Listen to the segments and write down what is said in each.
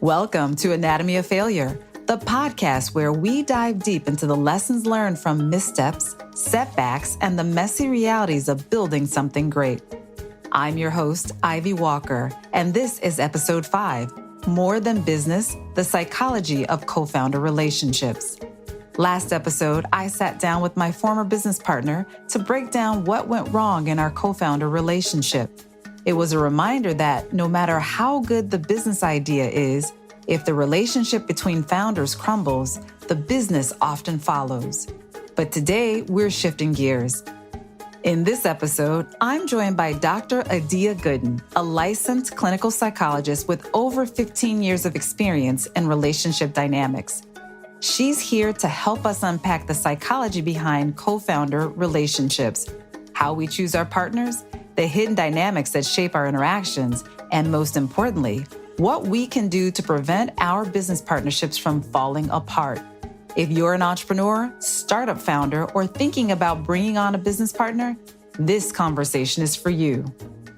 Welcome to Anatomy of Failure, the podcast where we dive deep into the lessons learned from missteps, setbacks, and the messy realities of building something great. I'm your host, Ivy Walker, and this is episode 5, More Than Business, the Psychology of Co-Founder Relationships. Last episode, I sat down with my former business partner to break down what went wrong in our co-founder relationship. It was a reminder that no matter how good the business idea is, if the relationship between founders crumbles, the business often follows. But today, we're shifting gears. In this episode, I'm joined by Dr. Adia Gooden, a licensed clinical psychologist with over 15 years of experience in relationship dynamics. She's here to help us unpack the psychology behind co-founder relationships, how we choose our partners, the hidden dynamics that shape our interactions, and most importantly, what we can do to prevent our business partnerships from falling apart. If you're an entrepreneur, startup founder, or thinking about bringing on a business partner, this conversation is for you.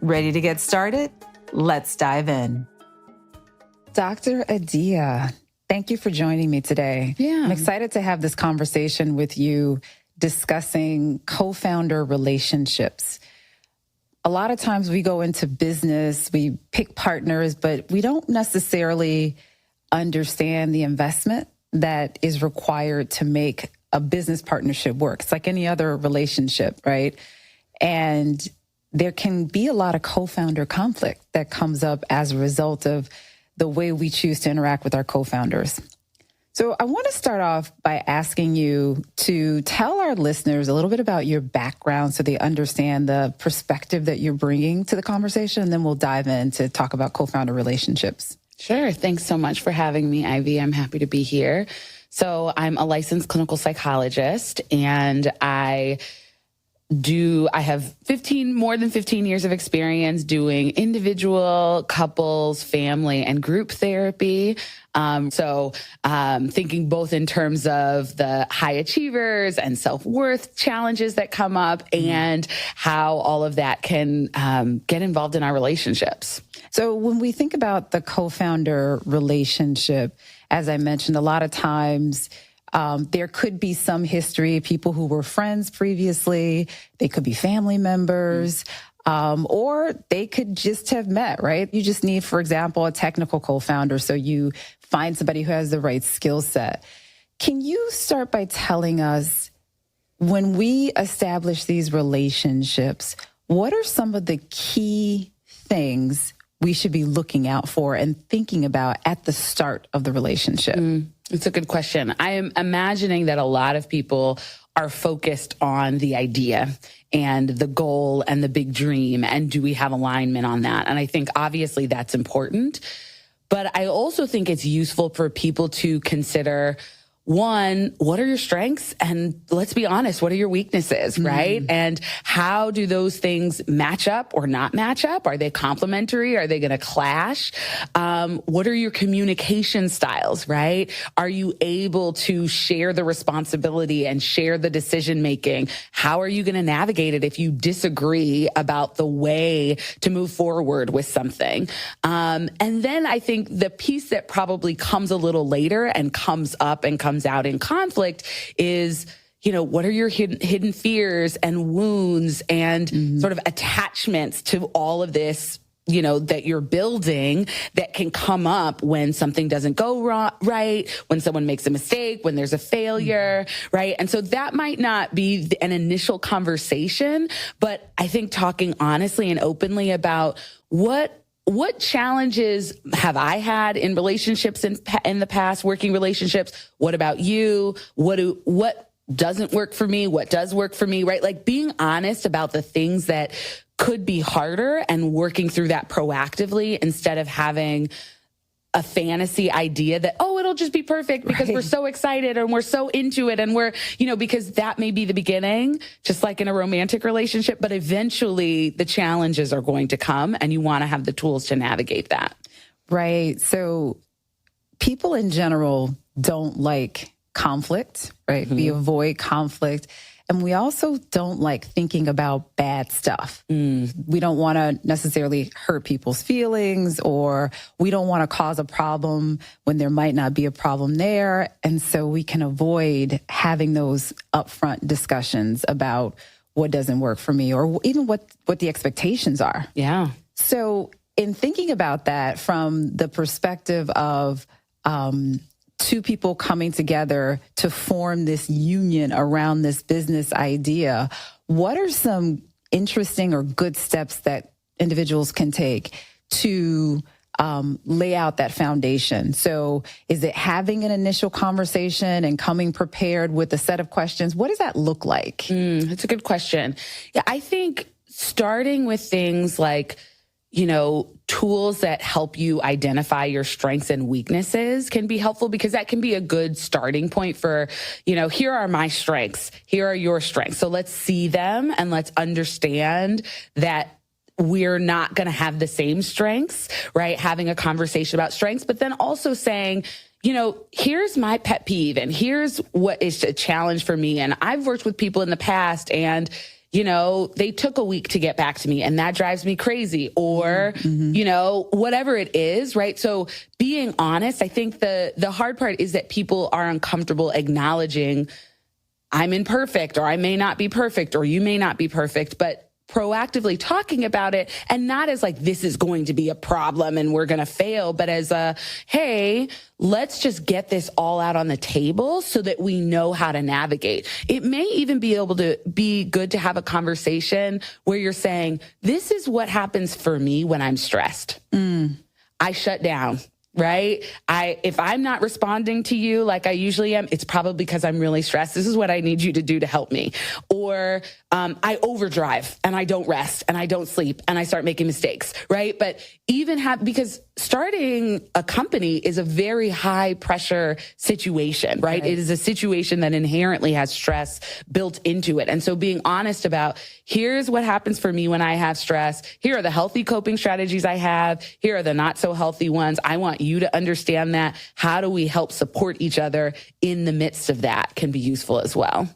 Ready to get started? Let's dive in. Dr. Adia, thank you for joining me today. Yeah. I'm excited to have this conversation with you discussing co-founder relationships. A lot of times we go into business, we pick partners, but we don't necessarily understand the investment that is required to make a business partnership work. It's like any other relationship, right? And there can be a lot of co-founder conflict that comes up as a result of the way we choose to interact with our co-founders. So I want to start off by asking you to tell our listeners a little bit about your background so they understand the perspective that you're bringing to the conversation, and then we'll dive in to talk about co-founder relationships. Sure. Thanks so much for having me, Ivy. I'm happy to be here. So I'm a licensed clinical psychologist, and I have more than 15 years of experience doing individual, couples, family, and group therapy. Thinking both in terms of the high achievers and self-worth challenges that come up and how all of that can get involved in our relationships. So when we think about the co-founder relationship, as I mentioned, a lot of times there could be some history, people who were friends previously, they could be family members, or they could just have met, right? You just need, for example, a technical co-founder, so you find somebody who has the right skill set. Can you start by telling us, when we establish these relationships, what are some of the key things we should be looking out for and thinking about at the start of the relationship? It's a good question. I am imagining that a lot of people are focused on the idea and the goal and the big dream, and do we have alignment on that? And I think obviously that's important, but I also think it's useful for people to consider, one, what are your strengths? And let's be honest, what are your weaknesses, right? And how do those things match up or not match up? Are they complementary? Are they going to clash? What are your communication styles, right? Are you able to share the responsibility and share the decision making? How are you going to navigate it if you disagree about the way to move forward with something? And then I think the piece that probably comes a little later and comes up and comes out in conflict is, what are your hidden fears and wounds and sort of attachments to all of this, that you're building that can come up when something doesn't go right, when someone makes a mistake, when there's a failure, right? And so that might not be an initial conversation, but I think talking honestly and openly about what challenges have I had in relationships in the past, working relationships? What about you? What doesn't work for me? What does work for me, right? Like being honest about the things that could be harder and working through that proactively instead of having a fantasy idea that, it'll just be perfect because we're so excited and we're so into it and we're, because that may be the beginning, just like in a romantic relationship, but eventually the challenges are going to come and you want to have the tools to navigate that. Right. So people in general don't like conflict, right? We avoid conflict. And we also don't like thinking about bad stuff. We don't want to necessarily hurt people's feelings, or we don't want to cause a problem when there might not be a problem there. And so we can avoid having those upfront discussions about what doesn't work for me, or even what the expectations are. Yeah. So in thinking about that from the perspective of two people coming together to form this union around this business idea, what are some interesting or good steps that individuals can take to lay out that foundation? So is it having an initial conversation and coming prepared with a set of questions? What does that look like? That's a good question. Yeah, I think starting with things like, tools that help you identify your strengths and weaknesses can be helpful, because that can be a good starting point for, here are my strengths, here are your strengths. So let's see them and let's understand that we're not going to have the same strengths, right? Having a conversation about strengths, but then also saying, here's my pet peeve and here's what is a challenge for me. And I've worked with people in the past and they took a week to get back to me and that drives me crazy, or, whatever it is, right? So being honest, I think the hard part is that people are uncomfortable acknowledging I'm imperfect, or I may not be perfect, or you may not be perfect, but proactively talking about it, and not as like, this is going to be a problem and we're going to fail, but as hey, let's just get this all out on the table so that we know how to navigate. It may even be able to be good to have a conversation where you're saying, this is what happens for me when I'm stressed. I shut down. Right? If I'm not responding to you like I usually am, it's probably because I'm really stressed. This is what I need you to do to help me. Or I overdrive and I don't rest and I don't sleep and I start making mistakes, right? But because starting a company is a very high pressure situation, right? It is a situation that inherently has stress built into it. And so being honest about, here's what happens for me when I have stress. Here are the healthy coping strategies I have. Here are the not so healthy ones. I want you to understand that. How do we help support each other in the midst of that can be useful as well.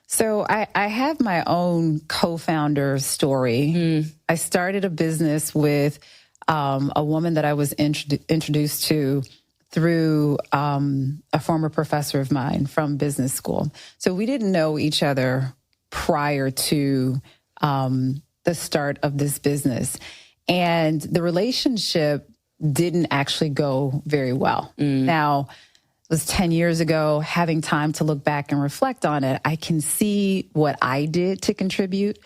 So I have my own co-founder story. I started a business with a woman that I was introduced to through a former professor of mine from business school. So we didn't know each other prior to the start of this business. And the relationship didn't actually go very well. Now, it was 10 years ago. Having time to look back and reflect on it, I can see what I did to contribute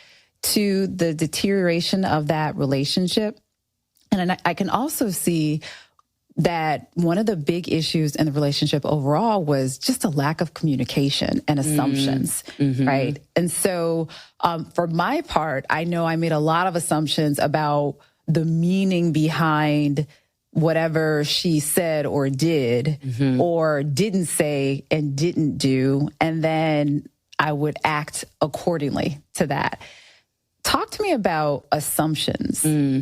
to the deterioration of that relationship. And I can also see that one of the big issues in the relationship overall was just a lack of communication and assumptions, right? And so for my part, I know I made a lot of assumptions about the meaning behind whatever she said or did or didn't say and didn't do. And then I would act accordingly to that. Talk to me about assumptions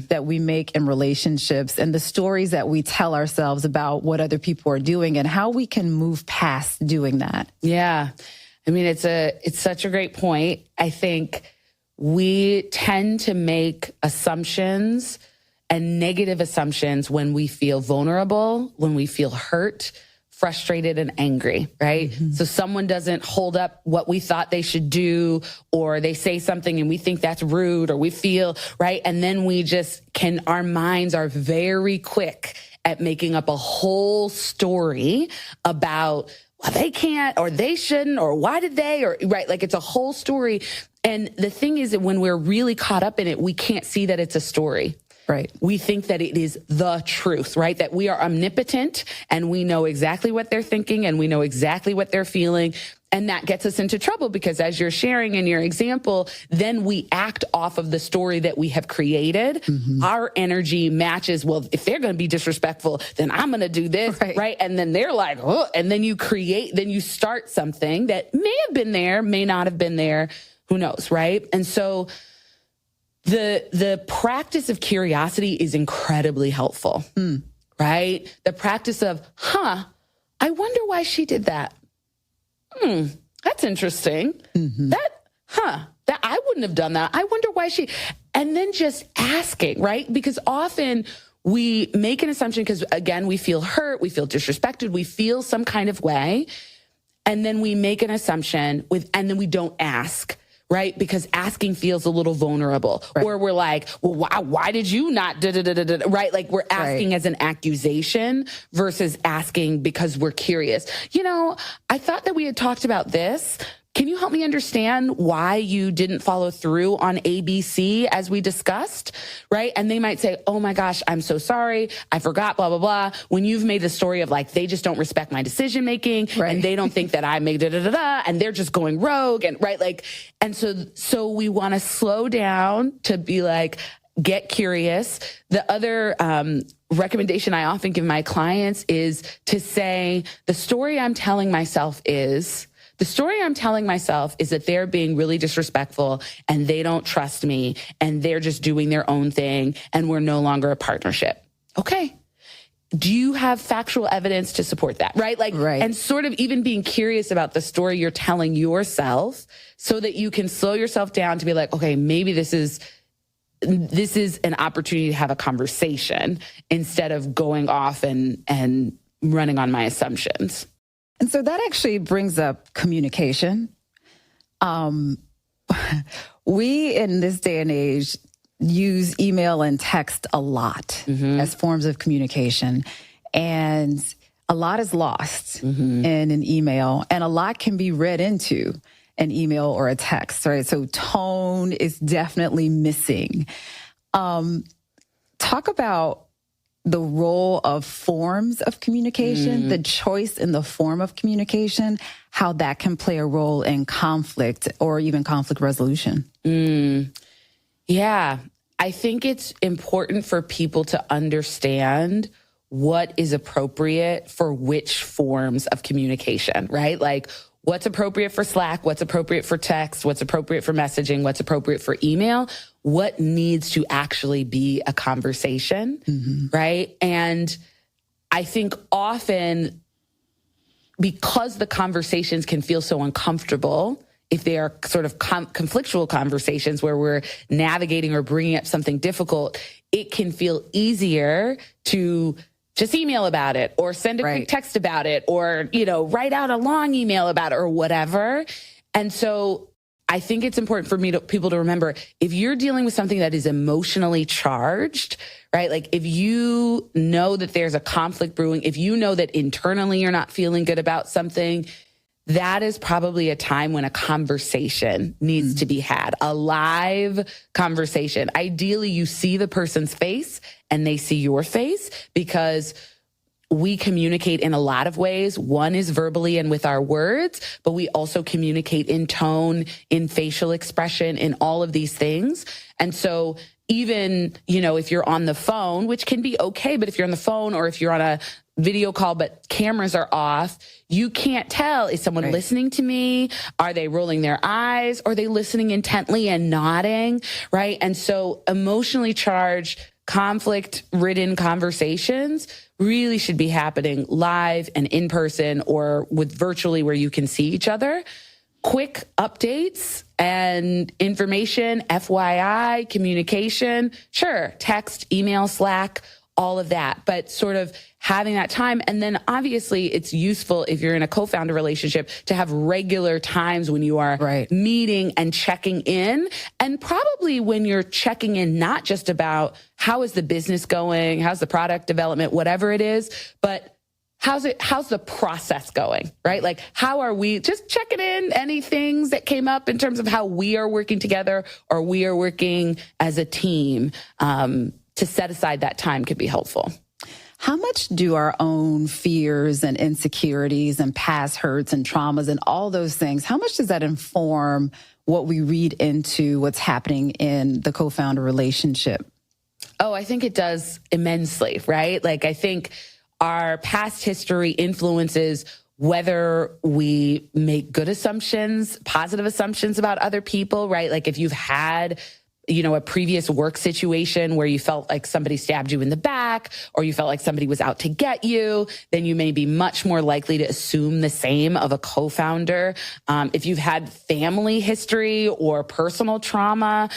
that we make in relationships and the stories that we tell ourselves about what other people are doing and how we can move past doing that. Yeah. I mean, it's such a great point. I think we tend to make assumptions and negative assumptions when we feel vulnerable, when we feel hurt, frustrated, and angry, right? So someone doesn't hold up what we thought they should do, or they say something and we think that's rude, or we feel, right? And then our minds are very quick at making up a whole story about, well, they can't, or they shouldn't, or why did they, or right? Like it's a whole story. And the thing is that when we're really caught up in it, we can't see that it's a story. Right. We think that it is the truth, right? That we are omnipotent and we know exactly what they're thinking and we know exactly what they're feeling. And that gets us into trouble because as you're sharing in your example, then we act off of the story that we have created. Our energy matches, well, if they're going to be disrespectful, then I'm going to do this, right? And then they're like, oh, and then you start something that may have been there, may not have been there, who knows, right? And so the practice of curiosity is incredibly helpful, right? The practice of, I wonder why she did that. That's interesting. That I wouldn't have done that. I wonder why and then just asking, right? Because often we make an assumption because, again, we feel hurt, we feel disrespected, we feel some kind of way. And then we make an assumption and then we don't ask, right? Because asking feels a little vulnerable. Right. Or we're like, well, why did you not, right? Like we're asking as an accusation versus asking because we're curious. I thought that we had talked about this. Can you help me understand why you didn't follow through on ABC as we discussed, right? And they might say, oh my gosh, I'm so sorry. I forgot, blah, blah, blah. When you've made the story of like, they just don't respect my decision making and they don't think that I make and they're just going rogue and right. Like, and so we want to slow down to be like, get curious. The other, recommendation I often give my clients is to say, the story I'm telling myself is that they're being really disrespectful and they don't trust me and they're just doing their own thing and we're no longer a partnership. Okay. Do you have factual evidence to support that? Right? And sort of even being curious about the story you're telling yourself so that you can slow yourself down to be like, okay, maybe this is an opportunity to have a conversation instead of going off and running on my assumptions. And so that actually brings up communication. We, in this day and age, use email and text a lot as forms of communication. And a lot is lost in an email, and a lot can be read into an email or a text, right? So tone is definitely missing. Talk about the role of forms of communication, the choice in the form of communication, how that can play a role in conflict or even conflict resolution. Yeah, I think it's important for people to understand what is appropriate for which forms of communication, right? Like what's appropriate for Slack, what's appropriate for text, what's appropriate for messaging, what's appropriate for email, what needs to actually be a conversation, right? And I think often because the conversations can feel so uncomfortable, if they are sort of conflictual conversations where we're navigating or bringing up something difficult, it can feel easier to just email about it or send a quick text about it or, write out a long email about it or whatever. And so I think it's important for people to remember, if you're dealing with something that is emotionally charged, right? Like if you know that there's a conflict brewing, if you know that internally you're not feeling good about something, that is probably a time when a conversation needs to be had, a live conversation. Ideally, you see the person's face and they see your face because we communicate in a lot of ways. One is verbally and with our words, but we also communicate in tone, in facial expression, in all of these things. And so even, if you're on the phone, which can be okay, but if you're on the phone or if you're on a video call, but cameras are off, you can't tell, is someone listening to me? Are they rolling their eyes? Are they listening intently and nodding? Right. And so emotionally charged, conflict-ridden conversations really should be happening live and in person or with virtually where you can see each other. Quick updates and information, FYI, communication, sure, text, email, Slack, all of that, but sort of having that time. And then obviously it's useful if you're in a co-founder relationship to have regular times when you are meeting and checking in. And probably when you're checking in, not just about how is the business going, how's the product development, whatever it is, but how's the process going, right? Like, how are we just checking in any things that came up in terms of how we are working together or we are working as a team, to set aside that time could be helpful. How much do our own fears and insecurities and past hurts and traumas and all those things, how much does that inform what we read into what's happening in the co-founder relationship? Oh, I think it does immensely, right? Like, I think our past history influences whether we make good assumptions, positive assumptions about other people, right? Like if you've had a previous work situation where you felt like somebody stabbed you in the back or you felt like somebody was out to get you, then you may be much more likely to assume the same of a co-founder. If you've had family history or personal trauma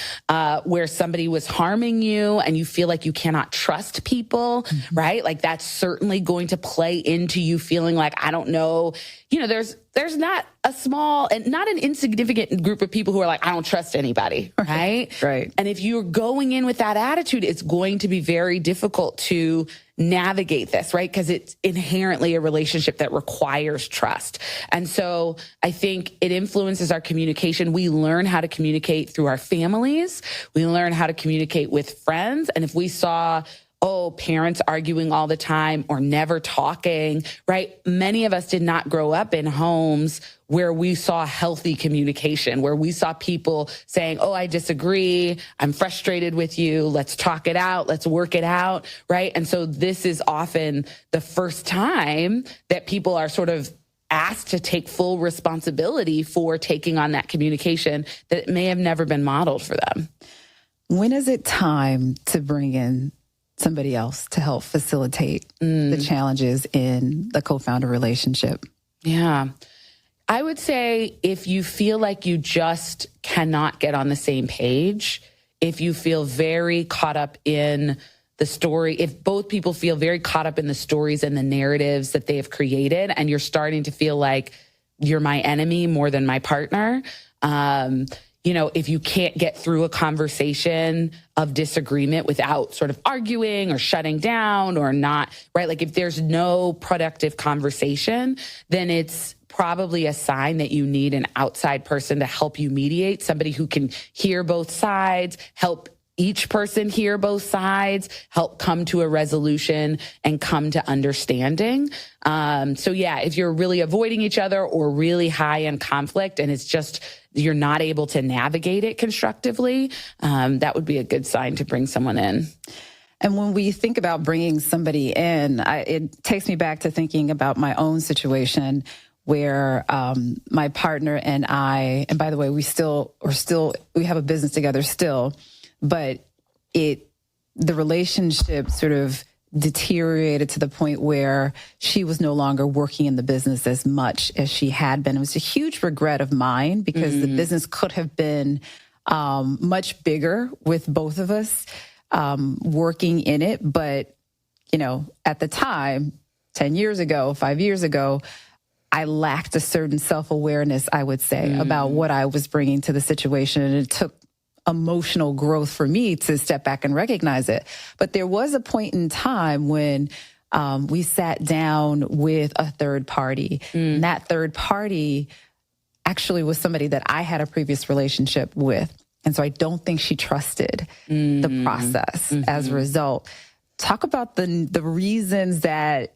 where somebody was harming you and you feel like you cannot trust people, right? Like that's certainly going to play into you feeling like, I don't know, there's not a small and not an insignificant group of people who are like, I don't trust anybody, right? Right. And if you're going in with that attitude, it's going to be very difficult to navigate this, right? Because it's inherently a relationship that requires trust. And so I think it influences our communication. We learn how to communicate through our families. We learn how to communicate with friends. And if we saw parents arguing all the time or never talking, right? Many of us did not grow up in homes where we saw healthy communication, where we saw people saying, I disagree. I'm frustrated with you. Let's talk it out. Let's work it out, right? And so this is often the first time that people are sort of asked to take full responsibility for taking on that communication that may have never been modeled for them. When is it time to bring in somebody else to help facilitate the challenges in the co-founder relationship? Yeah. I would say if you feel like you just cannot get on the same page, if you feel very caught up in the story, if both people feel very caught up in the stories and the narratives that they have created, and you're starting to feel like you're my enemy more than my partner, if you can't get through a conversation of disagreement without sort of arguing or shutting down or not, right? Like if there's no productive conversation, then it's probably a sign that you need an outside person to help you mediate, somebody who can hear both sides, help each person hear both sides, help come to a resolution and come to understanding. If you're really avoiding each other or really high in conflict and it's just you're not able to navigate it constructively, that would be a good sign to bring someone in. And when we think about bringing somebody in, it takes me back to thinking about my own situation where my partner and I, and by the way, we have a business together still, but the relationship sort of deteriorated to the point where she was no longer working in the business as much as she had been. It was a huge regret of mine because the business could have been much bigger with both of us working in it. But, at the time, 10 years ago, 5 years ago, I lacked a certain self-awareness, I would say, about what I was bringing to the situation. And it took emotional growth for me to step back and recognize it. But there was a point in time when we sat down with a third party. And that third party actually was somebody that I had a previous relationship with. And so I don't think she trusted the process as a result. Talk about the reasons that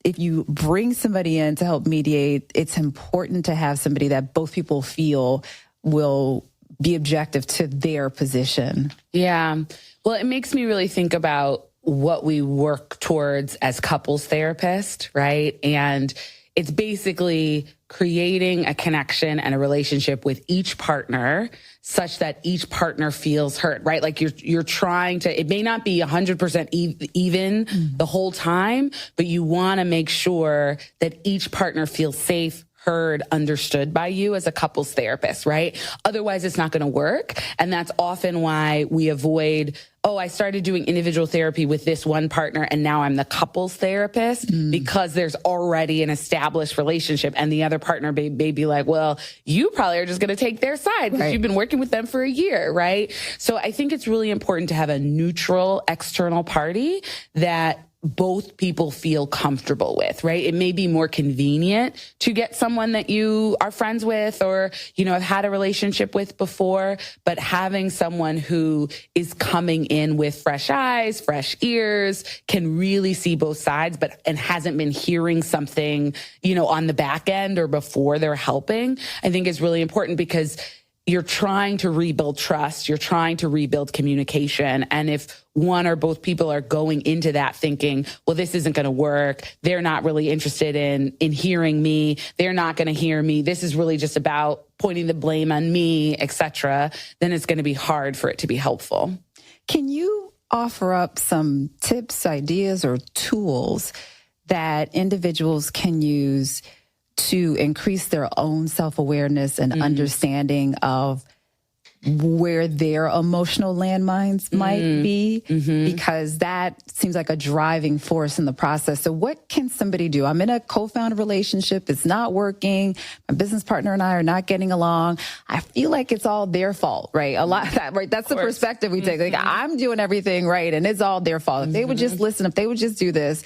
if you bring somebody in to help mediate, it's important to have somebody that both people feel will be objective to their position. Yeah. Well, it makes me really think about what we work towards as couples therapists, right? And it's basically creating a connection and a relationship with each partner such that each partner feels heard, right? Like you're trying to, it may not be 100% even the whole time, but you want to make sure that each partner feels safe, heard, understood by you as a couples therapist, right? Otherwise, it's not going to work. And that's often why we avoid, I started doing individual therapy with this one partner and now I'm the couples therapist because there's already an established relationship and the other partner may be like, well, you probably are just going to take their side because you've been working with them for a year, right? So I think it's really important to have a neutral external party that both people feel comfortable with, right? It may be more convenient to get someone that you are friends with or, have had a relationship with before, but having someone who is coming in with fresh eyes, fresh ears, can really see both sides, and hasn't been hearing something, on the back end or before they're helping, I think is really important because you're trying to rebuild trust. You're trying to rebuild communication. And if one or both people are going into that thinking, well, this isn't going to work. They're not really interested in hearing me. They're not going to hear me. This is really just about pointing the blame on me, etc., then it's going to be hard for it to be helpful. Can you offer up some tips, ideas, or tools that individuals can use to increase their own self-awareness and understanding of where their emotional landmines might be? Because that seems like a driving force in the process. So what can somebody do? I'm in a co-founder relationship. It's not working. My business partner and I are not getting along. I feel like it's all their fault, right? A lot of that, right? That's the perspective we take. Like, I'm doing everything right and it's all their fault. If they would just listen, if they would just do this.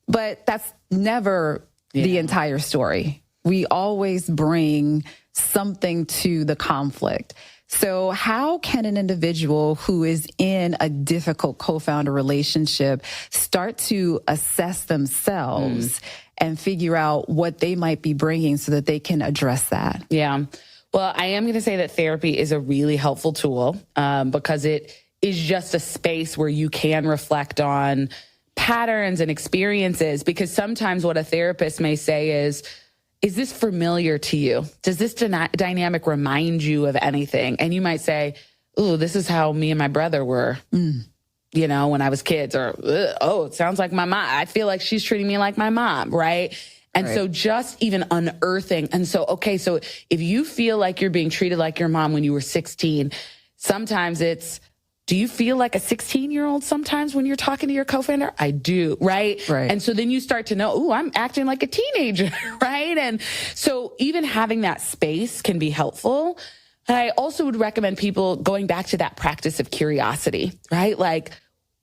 But that's never the entire story. We always bring something to the conflict. So how can an individual who is in a difficult co-founder relationship start to assess themselves and figure out what they might be bringing so that they can address that? Yeah. Well, I am going to say that therapy is a really helpful tool because it is just a space where you can reflect on patterns and experiences, because sometimes what a therapist may say is this familiar to you? Does this dynamic remind you of anything? And you might say, oh, this is how me and my brother were, when I was kids. Or, oh, it sounds like my mom. I feel like she's treating me like my mom, right? And so just even unearthing. And so, okay, so if you feel like you're being treated like your mom when you were 16, sometimes it's, do you feel like a 16-year-old sometimes when you're talking to your co-founder? I do, right? And so then you start to know, oh, I'm acting like a teenager, right? And so even having that space can be helpful. I also would recommend people going back to that practice of curiosity, right? Like,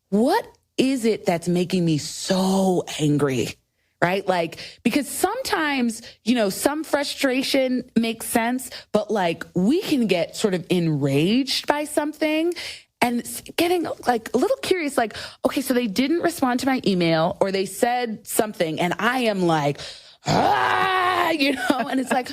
what is it that's making me so angry? Right? Like, because sometimes, some frustration makes sense, but like we can get sort of enraged by something and getting like a little curious, like, okay, so they didn't respond to my email or they said something and I am like, and it's like,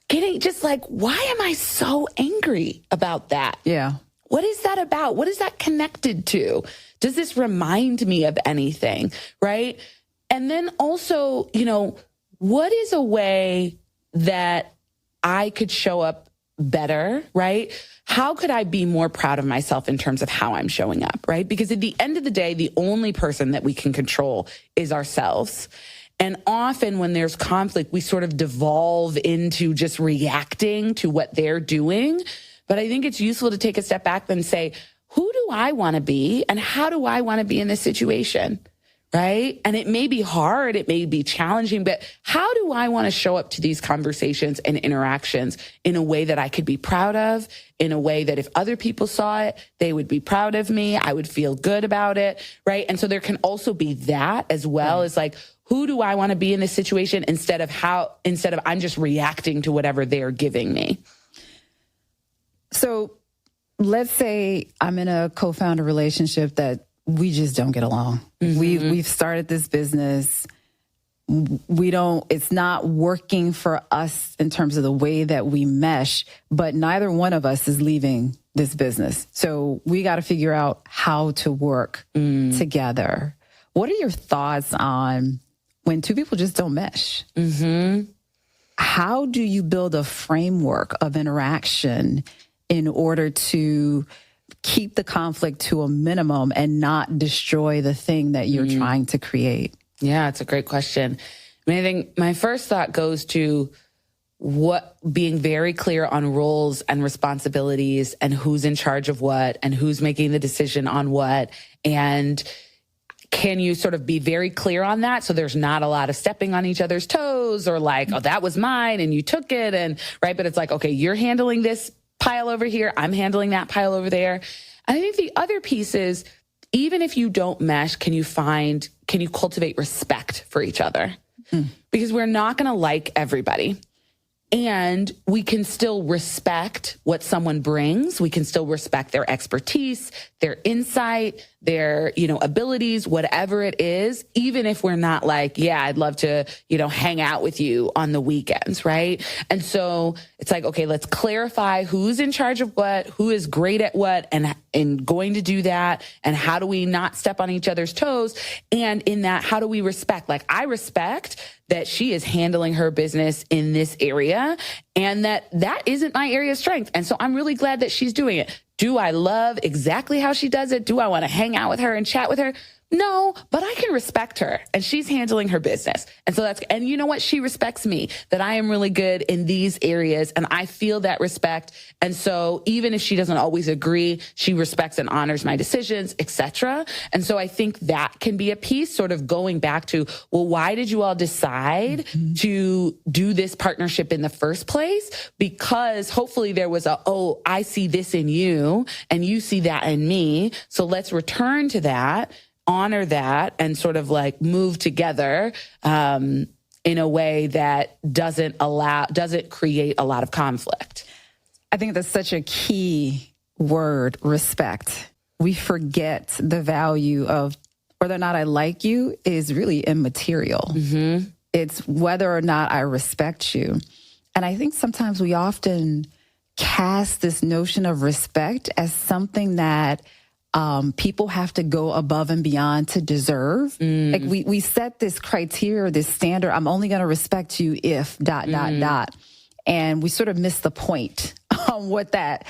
getting just like, why am I so angry about that? Yeah. What is that about? What is that connected to? Does this remind me of anything? Right? And then also, what is a way that I could show up better, right? How could I be more proud of myself in terms of how I'm showing up, right? Because at the end of the day, the only person that we can control is ourselves. And often when there's conflict, we sort of devolve into just reacting to what they're doing. But I think it's useful to take a step back and say, who do I want to be? And how do I want to be in this situation? Right? And it may be hard, it may be challenging, but how do I want to show up to these conversations and interactions in a way that I could be proud of, in a way that if other people saw it, they would be proud of me, I would feel good about it, right? And so there can also be that as well as like, who do I want to be in this situation instead of I'm just reacting to whatever they're giving me. So let's say I'm in a co-founder relationship that we just don't get along. We've started this business. It's not working for us in terms of the way that we mesh, but neither one of us is leaving this business. So we got to figure out how to work together. What are your thoughts on when two people just don't mesh? How do you build a framework of interaction in order to keep the conflict to a minimum and not destroy the thing that you're trying to create? Yeah, it's a great question. I mean, I think my first thought goes to being very clear on roles and responsibilities and who's in charge of what and who's making the decision on what. And can you sort of be very clear on that so there's not a lot of stepping on each other's toes or like, oh, that was mine and you took it, and right? But it's like, okay, you're handling this pile over here, I'm handling that pile over there. And I think the other piece is, even if you don't mesh, can you cultivate respect for each other? Because we're not going to like everybody. And we can still respect what someone brings. We can still respect their expertise, their insight, their, abilities, whatever it is, even if we're not like, yeah, I'd love to, hang out with you on the weekends, right? And so it's like, okay, let's clarify who's in charge of what, who is great at what, and going to do that. And how do we not step on each other's toes? And in that, how do we respect? Like, I respect that she is handling her business in this area and that isn't my area of strength. And so I'm really glad that she's doing it. Do I love exactly how she does it? Do I want to hang out with her and chat with her? No, but I can respect her and she's handling her business. And so and you know what? She respects me, that I am really good in these areas and I feel that respect. And so even if she doesn't always agree, she respects and honors my decisions, etc. And so I think that can be a piece, sort of going back to, well, why did you all decide to do this partnership in the first place? Because hopefully there was I see this in you and you see that in me. So let's return to that, honor that, and sort of like move together in a way that doesn't create a lot of conflict. I think that's such a key word, respect. We forget the value of whether or not I like you is really immaterial. Mm-hmm. It's whether or not I respect you. And I think sometimes we often cast this notion of respect as something that people have to go above and beyond to deserve. Like we set this criteria, this standard. I'm only going to respect you if ... And we sort of miss the point on what that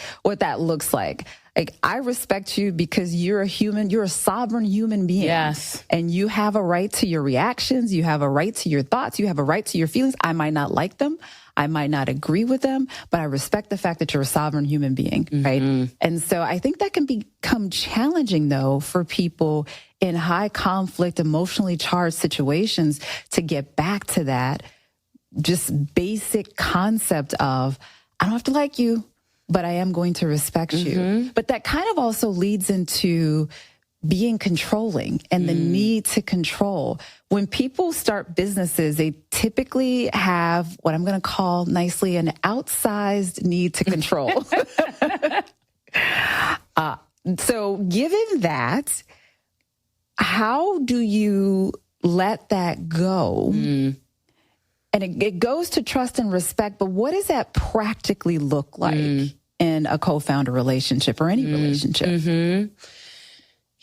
looks like. Like, I respect you because you're a human, you're a sovereign human being. Yes. And you have a right to your reactions. You have a right to your thoughts. You have a right to your feelings. I might not like them. I might not agree with them, but I respect the fact that you're a sovereign human being, right? And so I think that can become challenging, though, for people in high conflict, emotionally charged situations to get back to that just basic concept of, I don't have to like you, but I am going to respect you. But that kind of also leads into being controlling and the need to control. When people start businesses, they typically have what I'm going to call nicely an outsized need to control. So given that, how do you let that go? And it goes to trust and respect, but what does that practically look like in a co-founder relationship or any relationship?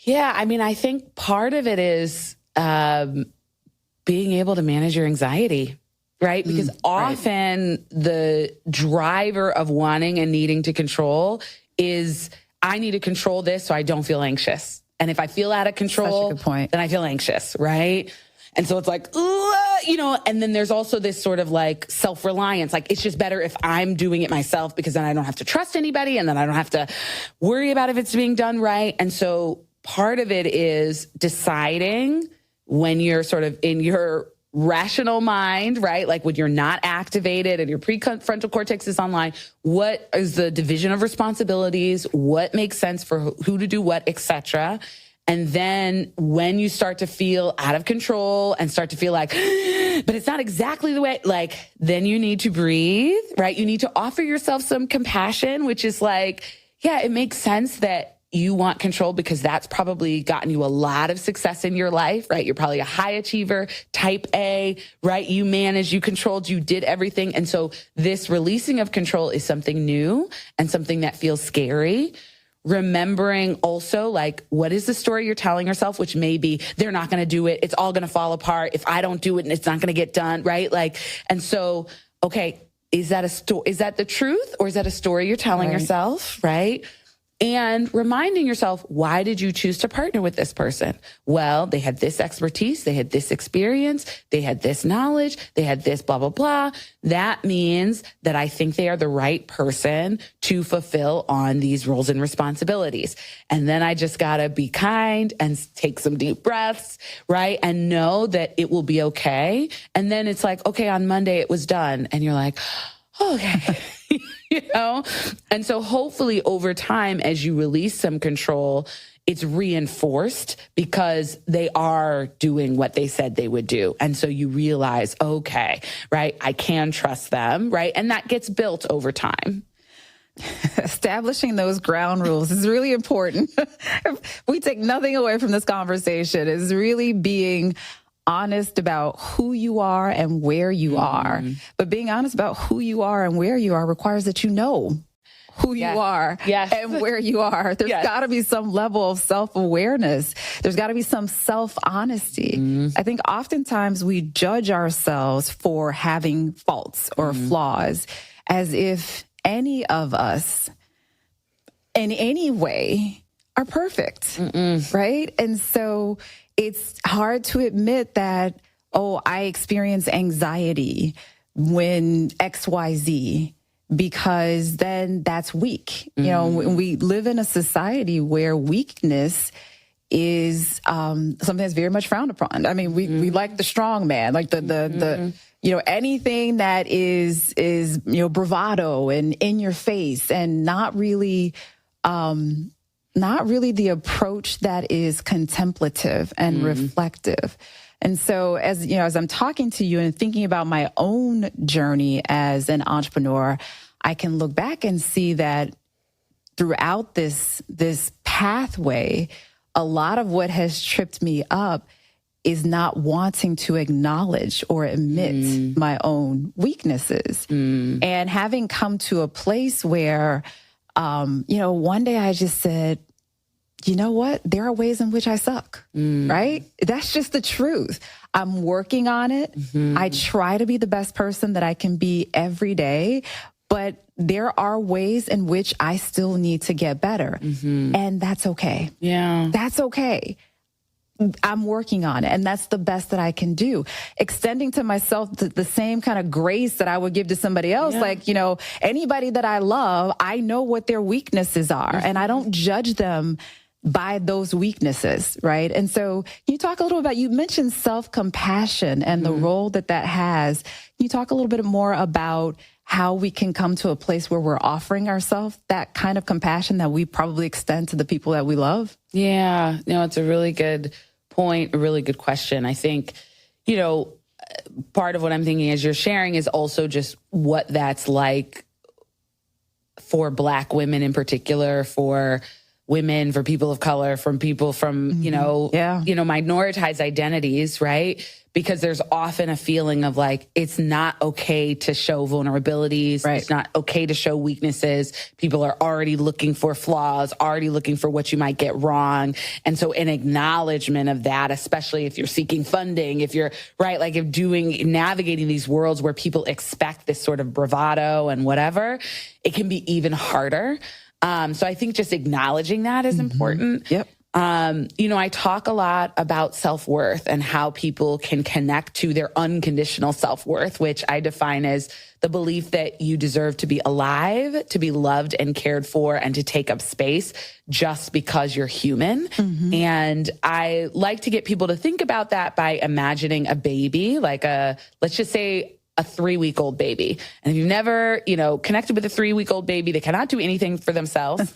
Yeah, I mean, I think part of it is being able to manage your anxiety, right? Because often the driver of wanting and needing to control is, I need to control this so I don't feel anxious. And if I feel out of control, Such a good point. then I feel anxious, right? And so it's like, and then there's also this sort of like self-reliance. Like, it's just better if I'm doing it myself because then I don't have to trust anybody and then I don't have to worry about if it's being done right. And so part of it is deciding when you're sort of in your rational mind, right? Like when you're not activated and your prefrontal cortex is online, what is the division of responsibilities? What makes sense for who to do what, etc. And then when you start to feel out of control and start to feel like, but it's not exactly the way, like, then you need to breathe, right? You need to offer yourself some compassion, which is like, yeah, it makes sense that you want control because that's probably gotten you a lot of success in your life, right? You're probably a high achiever, type A, right? You managed, you controlled, you did everything. And so this releasing of control is something new and something that feels scary. Remembering also, like, what is the story you're telling yourself, which may be, they're not going to do it. It's all going to fall apart. If I don't do it, and it's not going to get done, right? Like, and so, okay, is that the truth, or is that a story you're telling yourself, right? And reminding yourself, why did you choose to partner with this person? Well, they had this expertise, they had this experience, they had this knowledge, they had this blah, blah, blah. That means that I think they are the right person to fulfill on these roles and responsibilities. And then I just gotta be kind and take some deep breaths, right? And know that it will be okay. And then it's like, okay, on Monday it was done. And you're like, okay. And so hopefully over time, as you release some control, it's reinforced because they are doing what they said they would do. And so you realize, okay, right, I can trust them, right? And that gets built over time. Establishing those ground rules is really important. We take nothing away from this conversation. Is really being honest about who you are and where you are. But being honest about who you are and where you are requires that you know who you are and where you are. There's got to be some level of self-awareness. There's got to be some self-honesty. I think oftentimes we judge ourselves for having faults or flaws as if any of us in any way are perfect, right? And so it's hard to admit that, oh, I experience anxiety when XYZ, because then that's weak. You know, we live in a society where weakness is something that's very much frowned upon. I mean, we like the strong man, like the you know, anything that is you know, bravado and in your face, and not really the approach that is contemplative and reflective. And so as you know, as I'm talking to you and thinking about my own journey as an entrepreneur, I can look back and see that throughout this pathway, a lot of what has tripped me up is not wanting to acknowledge or admit my own weaknesses. And having come to a place where, you know, one day I just said, you know what? There are ways in which I suck, right? That's just the truth. I'm working on it. I try to be the best person that I can be every day, but there are ways in which I still need to get better. And that's okay. Yeah. That's okay. I'm working on it, and that's the best that I can do. Extending to myself the same kind of grace that I would give to somebody else. Like, you know, anybody that I love, I know what their weaknesses are, and I don't judge them by those weaknesses, right? And so can you talk a little about, you mentioned self-compassion and the role that has. Can you talk a little bit more about how we can come to a place where we're offering ourselves that kind of compassion that we probably extend to the people that we love? Yeah, no, it's a really good point, a really good question. I think, you know, part of what I'm thinking as you're sharing is also just what that's like for Black women in particular, for women, for people of color, from people from, you know, minoritized identities, right? Because there's often a feeling of like, it's not okay to show vulnerabilities. Right. It's not okay to show weaknesses. People are already looking for flaws, already looking for what you might get wrong. And so an acknowledgement of that, especially if you're seeking funding, if you're like if navigating these worlds where people expect this sort of bravado and whatever, it can be even harder. So I think just acknowledging that is important. Yep. You know, I talk a lot about self-worth and how people can connect to their unconditional self-worth, which I define as the belief that you deserve to be alive, to be loved and cared for, and to take up space just because you're human. And I like to get people to think about that by imagining a baby, like let's just say a 3-week-old baby. And if you've never, you know, connected with a 3-week-old baby, they cannot do anything for themselves.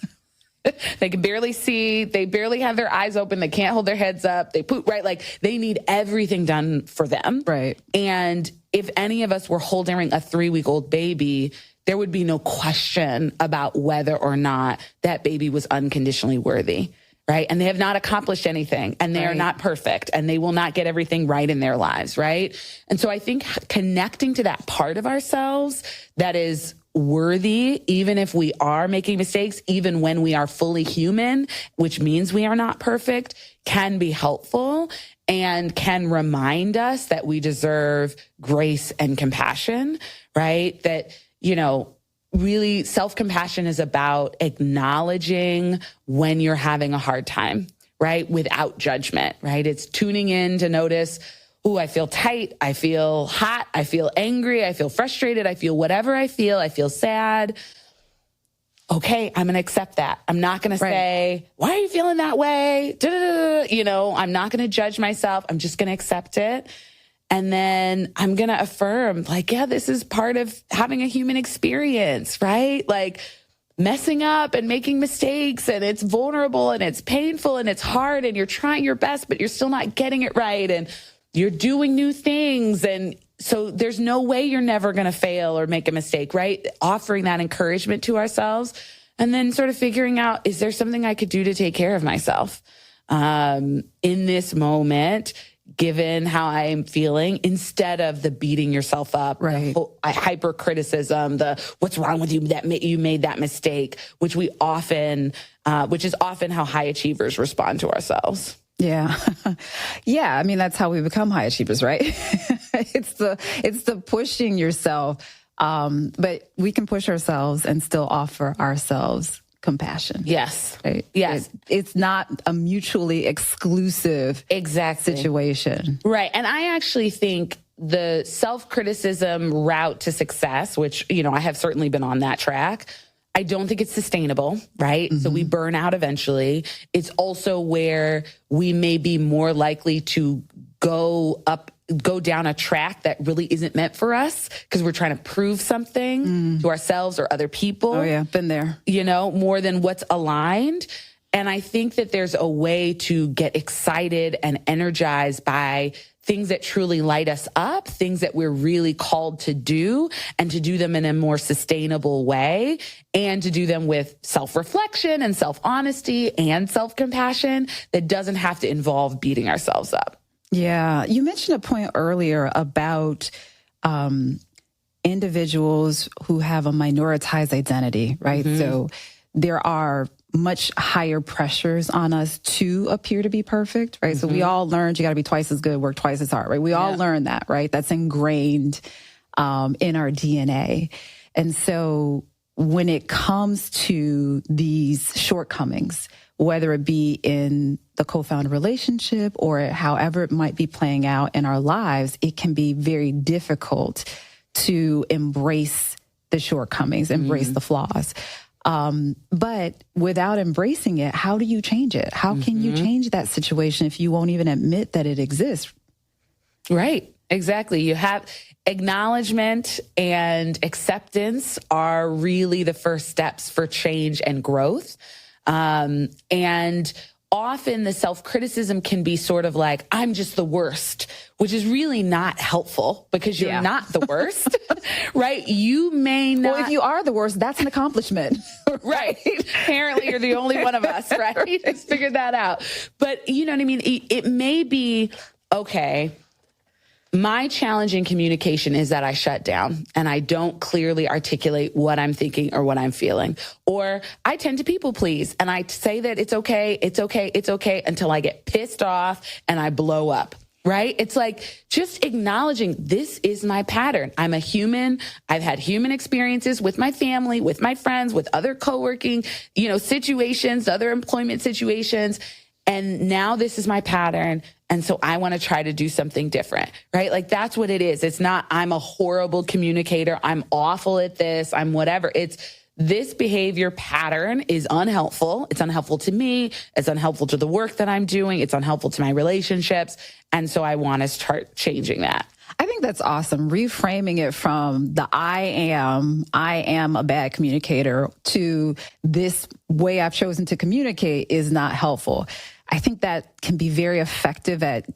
They can barely see. They barely have their eyes open. They can't hold their heads up. They poop, right? Like they need everything done for them. Right. And if any of us were holding a 3-week-old baby, there would be no question about whether or not that baby was unconditionally worthy. Right. And they have not accomplished anything, and they are not perfect, and they will not get everything right in their lives. Right. And so I think connecting to that part of ourselves that is worthy, even if we are making mistakes, even when we are fully human, which means we are not perfect, can be helpful and can remind us that we deserve grace and compassion. Right. That, you know, really, self-compassion is about acknowledging when you're having a hard time, right? Without judgment, right? It's tuning in to notice, oh, I feel tight, I feel hot, I feel angry, I feel frustrated, I feel whatever I feel sad. Okay, I'm going to accept that. I'm not going to say, why are you feeling that way? You know, I'm not going to judge myself. I'm just going to accept it. And then I'm going to affirm, like, yeah, this is part of having a human experience, right? Like messing up and making mistakes, and it's vulnerable and it's painful and it's hard, and you're trying your best, but you're still not getting it right. And you're doing new things. And so there's no way you're never going to fail or make a mistake, right? Offering that encouragement to ourselves, and then sort of figuring out, is there something I could do to take care of myself in this moment? given how I'm feeling, instead of the beating yourself up, right? The hyper criticism, the what's wrong with you that you made that mistake, which is often how high achievers respond to ourselves. Yeah. Yeah. I mean, that's how we become high achievers, right? It's the pushing yourself. But we can push ourselves and still offer ourselves compassion. Yes. Right? Yes. It's not a mutually exclusive situation. Right. And I actually think the self-criticism route to success, which, I have certainly been on that track, I don't think it's sustainable, right? Mm-hmm. So we burn out eventually. It's also where we may be more likely to go down a track that really isn't meant for us because we're trying to prove something to ourselves or other people. Oh yeah, been there. More than what's aligned. And I think that there's a way to get excited and energized by things that truly light us up, things that we're really called to do, and to do them in a more sustainable way, and to do them with self-reflection and self-honesty and self-compassion that doesn't have to involve beating ourselves up. Yeah. You mentioned a point earlier about individuals who have a minoritized identity, right? Mm-hmm. So there are much higher pressures on us to appear to be perfect, right? Mm-hmm. So we all learned you got to be twice as good, work twice as hard, right? We all learned that, right? That's ingrained in our DNA. And so when it comes to these shortcomings, whether it be in the co-founder relationship or however it might be playing out in our lives, it can be very difficult to embrace the shortcomings, embrace the flaws. But without embracing it, how do you change it? How can you change that situation if you won't even admit that it exists? Right. Exactly. You have acknowledgement and acceptance are really the first steps for change and growth. And often the self-criticism can be sort of like, I'm just the worst, which is really not helpful because you're not the worst, right? You may not. Well, if you are the worst, that's an accomplishment. Right. Apparently you're the only one of us, right? Let's figure that out. But you know what I mean? It may be, okay, my challenge in communication is that I shut down and I don't clearly articulate what I'm thinking or what I'm feeling. Or I tend to people please and I say that it's okay until I get pissed off and I blow up. Right? It's like just acknowledging this is my pattern. I'm a human. I've had human experiences with my family, with my friends, with other co-working, situations, other employment situations. And now this is my pattern. And so I want to try to do something different, right? Like that's what it is. It's not, I'm a horrible communicator. I'm awful at this. I'm whatever. It's this behavior pattern is unhelpful. It's unhelpful to me. It's unhelpful to the work that I'm doing. It's unhelpful to my relationships. And so I want to start changing that. I think that's awesome. Reframing it from the I am a bad communicator to this way I've chosen to communicate is not helpful. I think that can be very effective at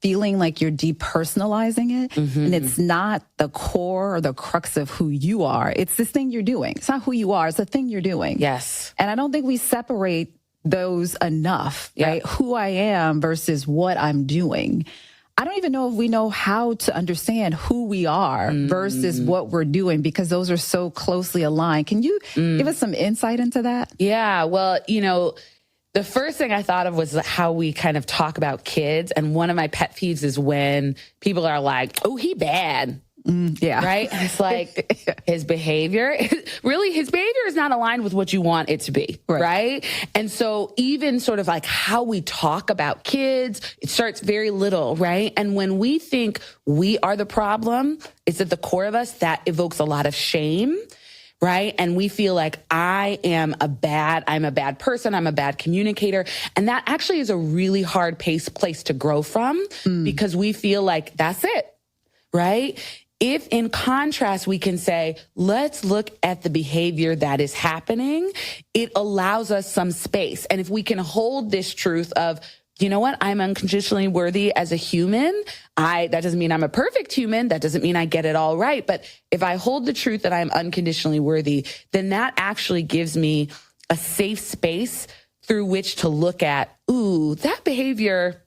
feeling like you're depersonalizing it. Mm-hmm. And it's not the core or the crux of who you are. It's this thing you're doing. It's not who you are. It's the thing you're doing. Yes. And I don't think we separate those enough, right? Who I am versus what I'm doing. I don't even know if we know how to understand who we are versus what we're doing because those are so closely aligned. Can you give us some insight into that? Yeah. Well, the first thing I thought of was how we kind of talk about kids. And one of my pet peeves is when people are like, oh, he bad. Yeah. Right. And it's like his behavior is not aligned with what you want it to be. Right. And so even sort of like how we talk about kids, it starts very little. Right. And when we think we are the problem, it's at the core of us that evokes a lot of shame. Right. And we feel like I'm a bad person. I'm a bad communicator. And that actually is a really hard place to grow from because we feel like that's it. Right. If in contrast, we can say, let's look at the behavior that is happening, it allows us some space. And if we can hold this truth of, you know what, I'm unconditionally worthy as a human. That doesn't mean I'm a perfect human. That doesn't mean I get it all right. But if I hold the truth that I'm unconditionally worthy, then that actually gives me a safe space through which to look at, ooh, that behavior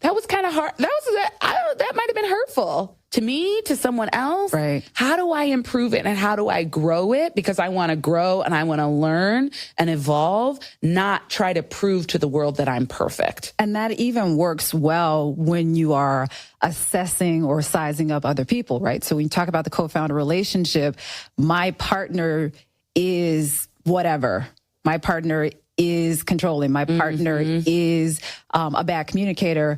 that was kind of hard. That might have been hurtful to me, to someone else. Right. How do I improve it and how do I grow it? Because I want to grow and I want to learn and evolve, not try to prove to the world that I'm perfect. And that even works well when you are assessing or sizing up other people, right? So when you talk about the co-founder relationship, my partner is whatever. My partner is controlling. My partner is a bad communicator.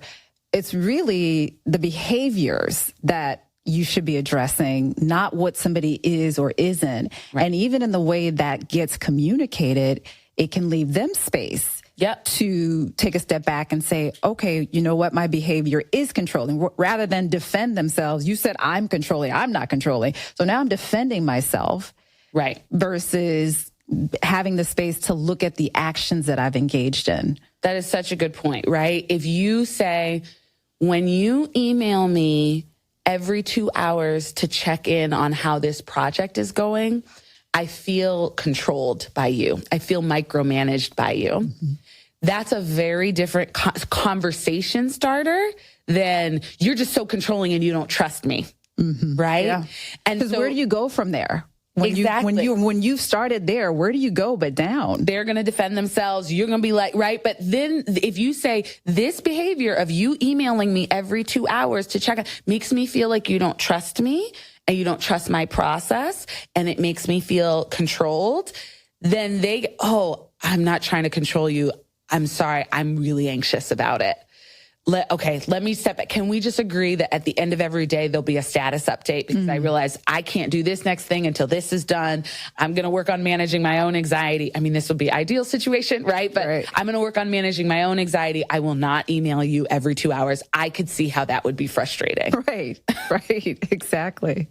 It's really the behaviors that you should be addressing, not what somebody is or isn't. Right. And even in the way that gets communicated, it can leave them space to take a step back and say, okay, you know what? My behavior is controlling, rather than defend themselves. You said I'm controlling. I'm not controlling. So now I'm defending myself. Right. Versus having the space to look at the actions that I've engaged in. That is such a good point, right? If you say, when you email me every 2 hours to check in on how this project is going, I feel controlled by you. I feel micromanaged by you. Mm-hmm. That's a very different conversation starter than you're just so controlling and you don't trust me, right? Yeah. And so where do you go from there? When you started there, where do you go but down? They're going to defend themselves. You're going to be like, right. But then if you say this behavior of you emailing me every 2 hours to check makes me feel like you don't trust me and you don't trust my process and it makes me feel controlled, then I'm not trying to control you. I'm sorry. I'm really anxious about it. Let me step back. Can we just agree that at the end of every day, there'll be a status update because I realize I can't do this next thing until this is done. I'm going to work on managing my own anxiety. I mean, this will be ideal situation, right? But I'm going to work on managing my own anxiety. I will not email you every 2 hours. I could see how that would be frustrating. Right, exactly.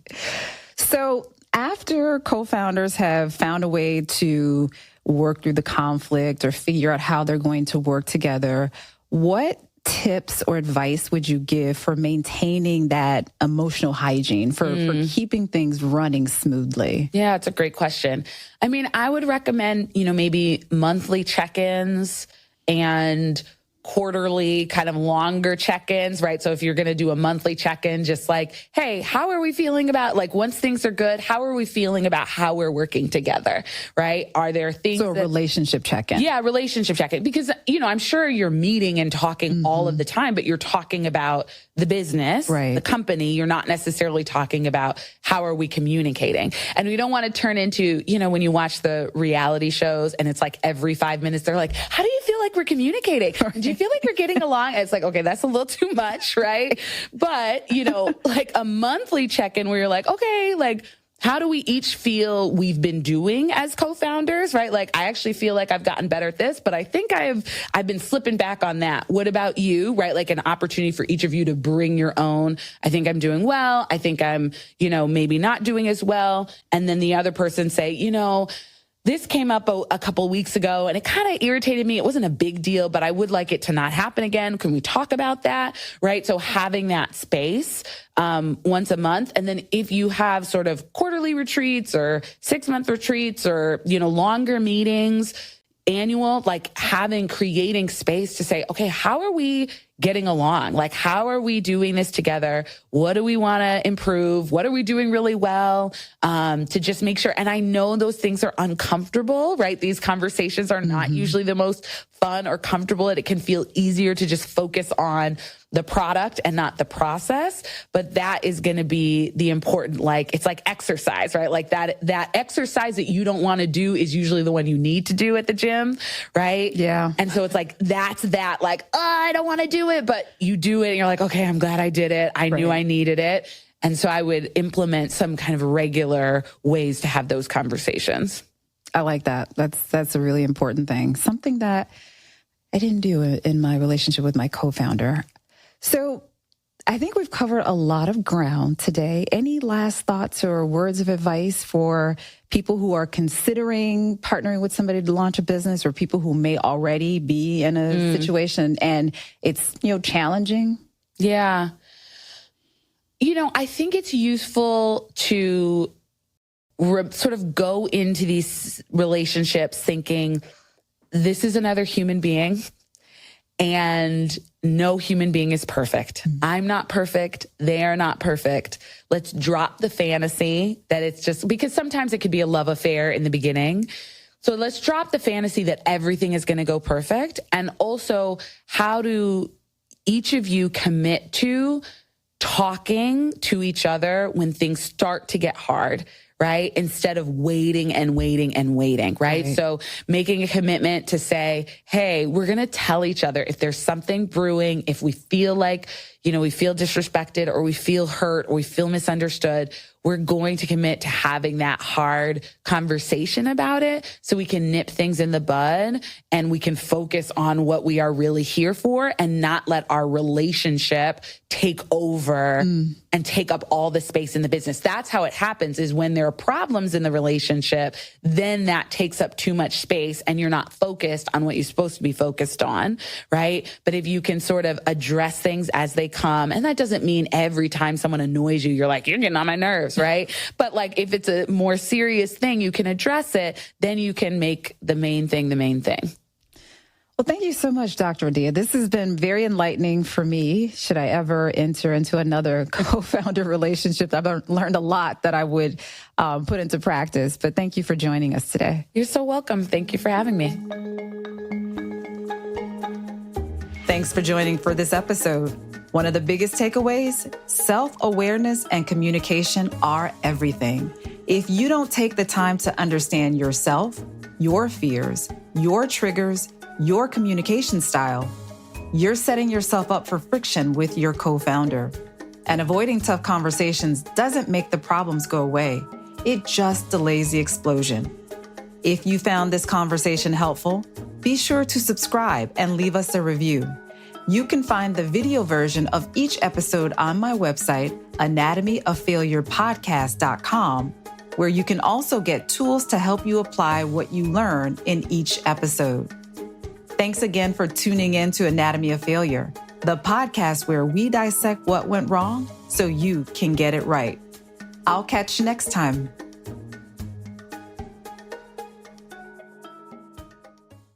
So after co-founders have found a way to work through the conflict or figure out how they're going to work together, what tips or advice would you give for maintaining that emotional hygiene, for keeping things running smoothly? Yeah, it's a great question. I mean, I would recommend, maybe monthly check-ins and quarterly kind of longer check-ins, right? So if you're going to do a monthly check-in, just like, hey, how are we feeling about, like, once things are good, how are we feeling about how we're working together, right? Are there things So a relationship check-in. Yeah, relationship check-in. Because, I'm sure you're meeting and talking all of the time, but you're talking about the business, the company. You're not necessarily talking about how are we communicating. And we don't want to turn into, when you watch the reality shows and it's like every 5 minutes, they're like, how do you feel like we're communicating? Do you feel like we're getting along? It's like, okay, that's a little too much, right? But, like a monthly check-in where you're like, okay, like, how do we each feel we've been doing as co-founders, right? Like, I actually feel like I've gotten better at this, but I think I've been slipping back on that. What about you, right? Like an opportunity for each of you to bring your own. I think I'm doing well. I think I'm, maybe not doing as well. And then the other person say, this came up a couple weeks ago and it kind of irritated me. It wasn't a big deal, but I would like it to not happen again. Can we talk about that? Right. So having that space, once a month. And then if you have sort of quarterly retreats or 6-month retreats or, longer meetings, annual, like creating space to say, okay, how are we getting along? Like, how are we doing this together? What do we want to improve? What are we doing really well? To just make sure. And I know those things are uncomfortable, right? These conversations are not usually the most fun or comfortable. And it can feel easier to just focus on the product and not the process. But that is going to be the important, it's like exercise, right? Like that exercise that you don't want to do is usually the one you need to do at the gym, right? Yeah. And so it's like, that's that, like, oh, I don't want to do it, but you do it and you're like, okay, I'm glad I did it. I knew I needed it. And so I would implement some kind of regular ways to have those conversations. I like that. That's a really important thing. Something that I didn't do in my relationship with my co-founder. So I think we've covered a lot of ground today. Any last thoughts or words of advice for people who are considering partnering with somebody to launch a business, or people who may already be in a situation and it's, challenging? Yeah. I think it's useful to sort of go into these relationships thinking, this is another human being. And no human being is perfect. I'm not perfect. They are not perfect. Let's drop the fantasy that it's just because sometimes it could be a love affair in the beginning. So let's drop the fantasy that everything is going to go perfect. And also, how do each of you commit to talking to each other when things start to get hard? Right? Instead of waiting and waiting and waiting, right? So making a commitment to say, hey, we're going to tell each other if there's something brewing, if we feel like, we feel disrespected or we feel hurt or we feel misunderstood, we're going to commit to having that hard conversation about it so we can nip things in the bud and we can focus on what we are really here for and not let our relationship take over and take up all the space in the business. That's how it happens, is when there are problems in the relationship, then that takes up too much space and you're not focused on what you're supposed to be focused on, right? But if you can sort of address things as they come, and that doesn't mean every time someone annoys you, you're like, you're getting on my nerves, right? But like if it's a more serious thing, you can address it, then you can make the main thing the main thing. Well, thank you so much, Dr. Adia. This has been very enlightening for me. Should I ever enter into another co-founder relationship, I've learned a lot that I would put into practice. But thank you for joining us today. You're so welcome. Thank you for having me. Thanks for joining for this episode. One of the biggest takeaways, self-awareness and communication are everything. If you don't take the time to understand yourself, your fears, your triggers, your communication style, you're setting yourself up for friction with your co-founder. And avoiding tough conversations doesn't make the problems go away. It just delays the explosion. If you found this conversation helpful, be sure to subscribe and leave us a review. You can find the video version of each episode on my website, anatomyoffailurepodcast.com, where you can also get tools to help you apply what you learn in each episode. Thanks again for tuning in to Anatomy of Failure, the podcast where we dissect what went wrong so you can get it right. I'll catch you next time.